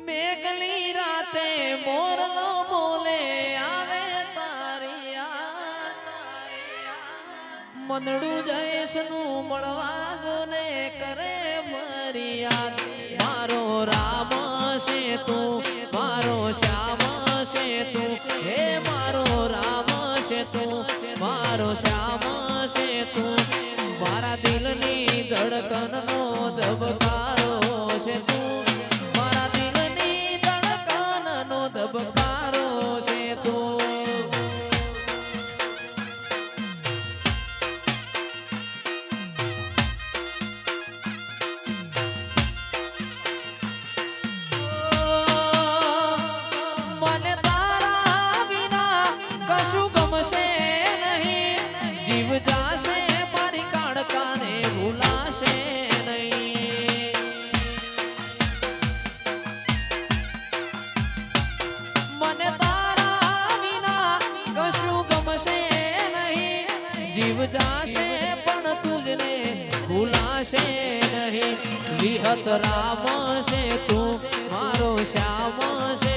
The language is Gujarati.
મેઘલી રાતે મોરલો બોલે આવે તારી મનડું જયેશનું મળવા જોને કરે ફરિયાદ મારો રામ છે તું મારો શ્યામ છે તું હે મારો રામ છે તું મારો શ્યામ છે તું મારા દિલની ધડકનનો ધબકારો છે તું મારા દિલની ધડકનનો ધબકારો છે તું મને તારા વિના કશું ગમશે નહીં જીવ જાશે મારી કાળકાને ભૂલાશે નહીં મને તારા વિના કશું ગમશે નહીં જીવ જાશે પણ તુજને ભૂલાશે નહીં વિહત રામ છે તું મારો શ્યામ છે